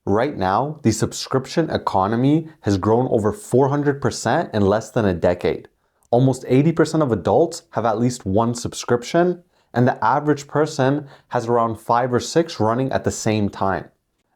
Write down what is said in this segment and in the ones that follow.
Right now, the subscription economy has grown over 400% in less than a decade. Almost 80% of adults have at least one subscription, and the average person has around 5 or 6 running at the same time.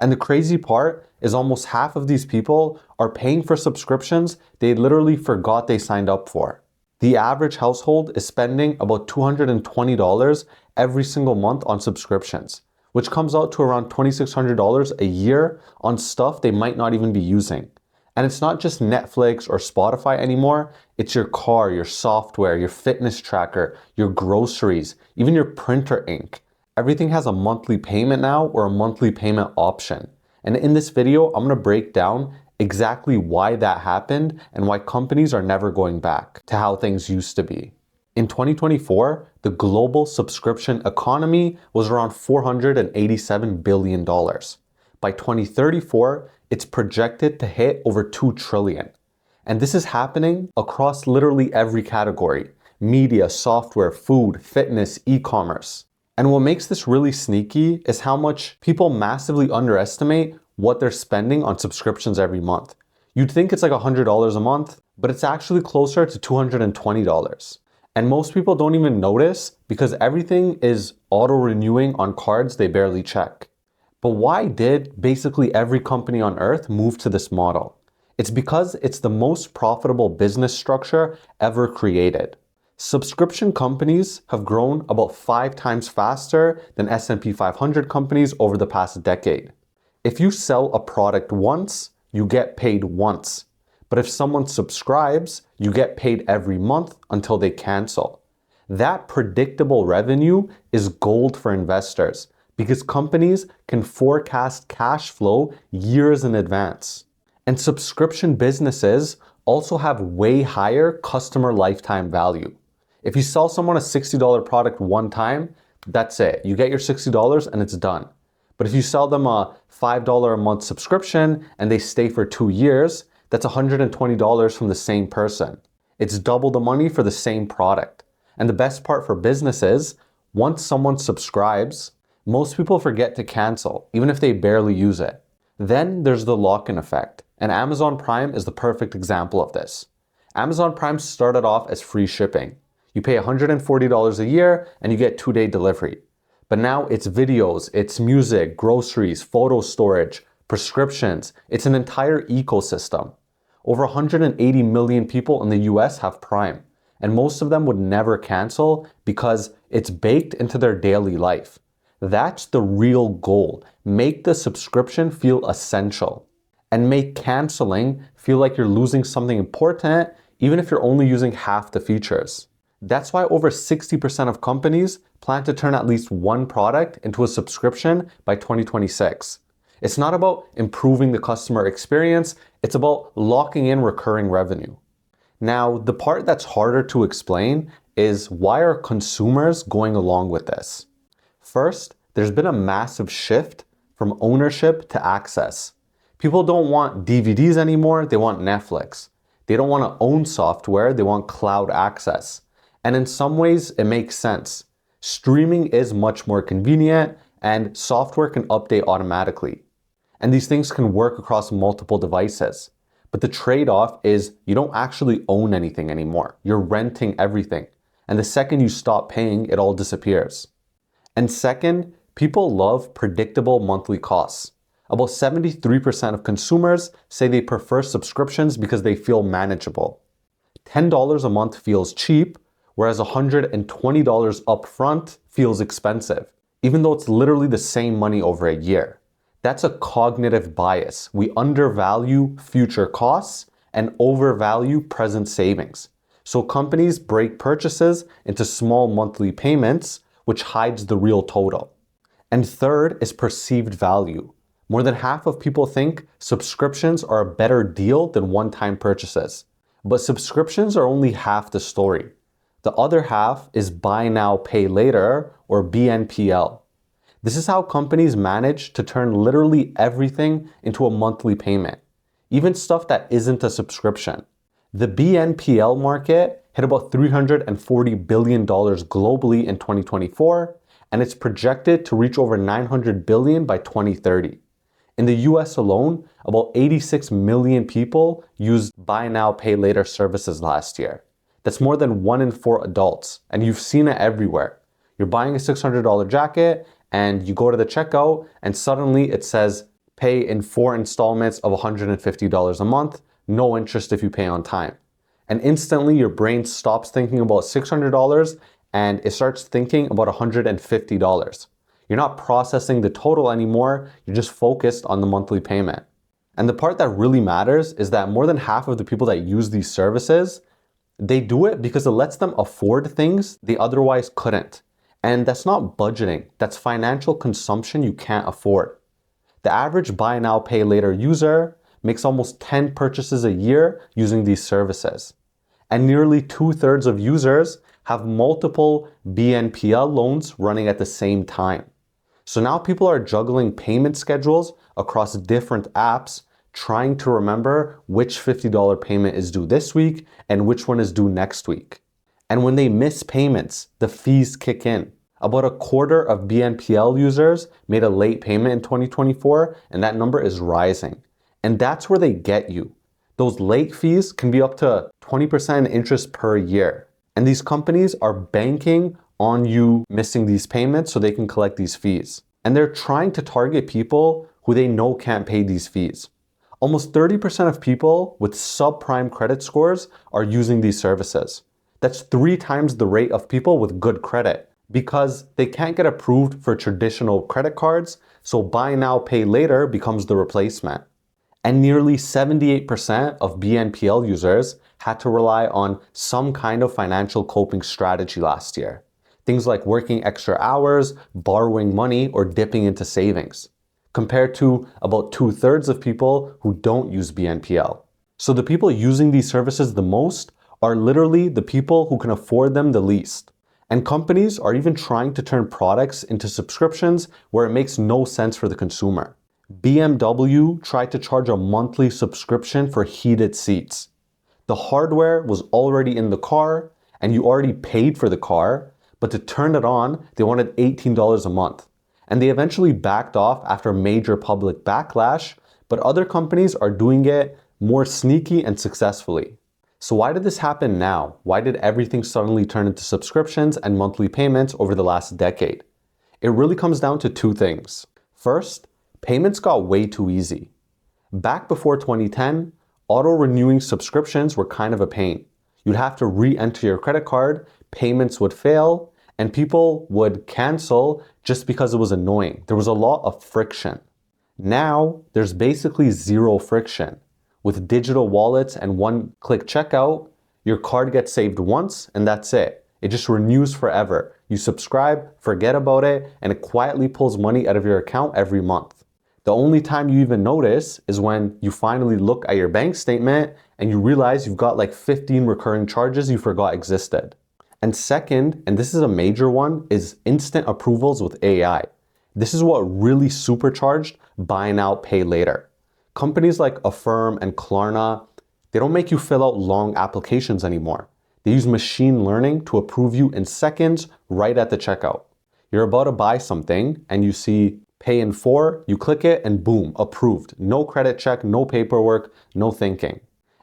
And the crazy part is almost half of these people are paying for subscriptions they literally forgot they signed up for. The average household is spending about $220 every single month on subscriptions, which comes out to around $2,600 a year on stuff they might not even be using. And it's not just Netflix or Spotify anymore, it's your car, your software, your fitness tracker, your groceries, even your printer ink. Everything has a monthly payment now or a monthly payment option. And in this video, I'm gonna break down exactly why that happened and why companies are never going back to how things used to be. In 2024, the global subscription economy was around $487 billion. By 2034, it's projected to hit over $2 trillion. And this is happening across literally every category: media, software, food, fitness, e-commerce. And what makes this really sneaky is how much people massively underestimate what they're spending on subscriptions every month. You'd think it's like $100 a month, but it's actually closer to $220. And most people don't even notice because everything is auto-renewing on cards they barely check. But why did basically every company on earth move to this model? It's because it's the most profitable business structure ever created. Subscription companies have grown about 5 times faster than S&P 500 companies over the past decade. If you sell a product once, you get paid once. But if someone subscribes, you get paid every month until they cancel. That predictable revenue is gold for investors because companies can forecast cash flow years in advance. And subscription businesses also have way higher customer lifetime value. If you sell someone a $60 product one time, that's it. You get your $60 and it's done. But if you sell them a $5 a month subscription and they stay for 2 years, that's $120 from the same person. It's double the money for the same product. And the best part for business is, once someone subscribes, most people forget to cancel, even if they barely use it. Then there's the lock-in effect. And Amazon Prime is the perfect example of this. Amazon Prime started off as free shipping. You pay $140 a year and you get 2-day delivery. But now it's videos, it's music, groceries, photo storage, prescriptions. It's an entire ecosystem. Over 180 million people in the US have Prime, and most of them would never cancel because it's baked into their daily life. That's the real goal. Make the subscription feel essential and make canceling feel like you're losing something important, even if you're only using half the features. That's why over 60% of companies plan to turn at least one product into a subscription by 2026. It's not about improving the customer experience, it's about locking in recurring revenue. Now, the part that's harder to explain is why are consumers going along with this? First, there's been a massive shift from ownership to access. People don't want DVDs anymore, they want Netflix. They don't want to own software, they want cloud access. And in some ways, it makes sense. Streaming is much more convenient and software can update automatically. And these things can work across multiple devices. But the trade-off is you don't actually own anything anymore. You're renting everything. And the second you stop paying, it all disappears. And second, people love predictable monthly costs. About 73% of consumers say they prefer subscriptions because they feel manageable. $10 a month feels cheap, whereas $120 upfront feels expensive, even though it's literally the same money over a year. That's a cognitive bias. We undervalue future costs and overvalue present savings. So companies break purchases into small monthly payments, which hides the real total. And third is perceived value. More than half of people think subscriptions are a better deal than one-time purchases. But subscriptions are only half the story. The other half is buy now, pay later, or BNPL. This is how companies manage to turn literally everything into a monthly payment, even stuff that isn't a subscription. The BNPL market hit about $340 billion globally in 2024, and it's projected to reach over $900 billion by 2030. In the US alone, about 86 million people used buy now, pay later services last year. That's more than 1 in 4 adults, and you've seen it everywhere. You're buying a $600 jacket and you go to the checkout and suddenly it says pay in 4 installments of $150 a month, no interest if you pay on time. And instantly your brain stops thinking about $600 and it starts thinking about $150. You're not processing the total anymore, you're just focused on the monthly payment. And the part that really matters is that more than half of the people that use these services, they do it because it lets them afford things they otherwise couldn't. And that's not budgeting, that's financial consumption you can't afford. The average buy now, pay later user makes almost 10 purchases a year using these services. And nearly 2/3 of users have multiple BNPL loans running at the same time. So now people are juggling payment schedules across different apps, trying to remember which $50 payment is due this week and which one is due next week. And when they miss payments, the fees kick in. About a quarter of BNPL users made a late payment in 2024, and that number is rising. And that's where they get you. Those late fees can be up to 20% interest per year. And these companies are banking on you missing these payments so they can collect these fees. And they're trying to target people who they know can't pay these fees. Almost 30% of people with subprime credit scores are using these services. That's 3 times the rate of people with good credit because they can't get approved for traditional credit cards, so buy now, pay later becomes the replacement. And nearly 78% of BNPL users had to rely on some kind of financial coping strategy last year. Things like working extra hours, borrowing money, or dipping into savings, compared to about 2/3 of people who don't use BNPL. So the people using these services the most are literally the people who can afford them the least. And companies are even trying to turn products into subscriptions where it makes no sense for the consumer. BMW tried to charge a monthly subscription for heated seats. The hardware was already in the car and you already paid for the car, but to turn it on, they wanted $18 a month. And they eventually backed off after major public backlash, but other companies are doing it more sneaky and successfully. So why did this happen now? Why did everything suddenly turn into subscriptions and monthly payments over the last decade? It really comes down to 2 things. First, payments got way too easy. Back before 2010, auto-renewing subscriptions were kind of a pain. You'd have to re-enter your credit card, payments would fail, and people would cancel just because it was annoying. There was a lot of friction. Now, there's basically zero friction. With digital wallets and one-click checkout, your card gets saved once and that's it. It just renews forever. You subscribe, forget about it, and it quietly pulls money out of your account every month. The only time you even notice is when you finally look at your bank statement and you realize you've got like 15 recurring charges you forgot existed. And second, and this is a major one, is instant approvals with AI. This is what really supercharged buy now, pay later. Companies like Affirm and Klarna, they don't make you fill out long applications anymore. They use machine learning to approve you in seconds right at the checkout. You're about to buy something and you see pay in 4, you click it and boom, approved. No credit check, no paperwork, no thinking.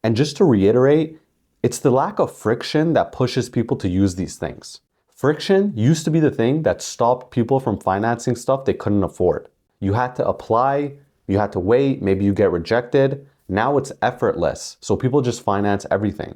And just to reiterate, it's the lack of friction that pushes people to use these things. Friction used to be the thing that stopped people from financing stuff they couldn't afford. You had to apply, you had to wait, maybe you get rejected. Now it's effortless, so people just finance everything.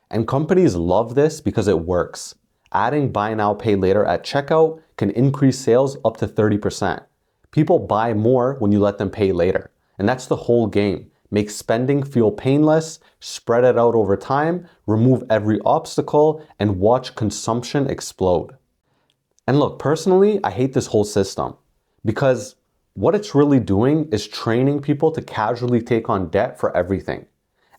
And companies love this because it works. Adding buy now, pay later at checkout can increase sales up to 30%. People buy more when you let them pay later. And that's the whole game. Make spending feel painless, spread it out over time, remove every obstacle, and watch consumption explode. And look, personally, I hate this whole system because what it's really doing is training people to casually take on debt for everything.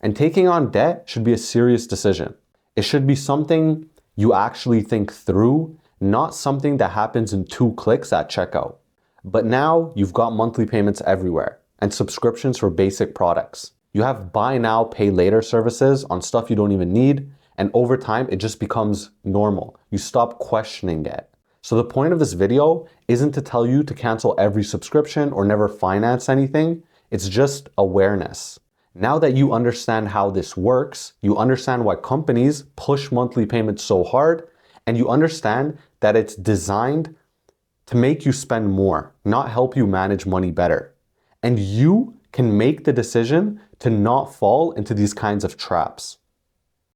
And taking on debt should be a serious decision. It should be something you actually think through, not something that happens in 2 clicks at checkout. But now you've got monthly payments everywhere and subscriptions for basic products. You have buy now, pay later services on stuff you don't even need, and over time it just becomes normal. You stop questioning it. So the point of this video isn't to tell you to cancel every subscription or never finance anything. It's just awareness. Now that you understand how this works, you understand why companies push monthly payments so hard, and you understand that it's designed to make you spend more, not help you manage money better. And you can make the decision to not fall into these kinds of traps.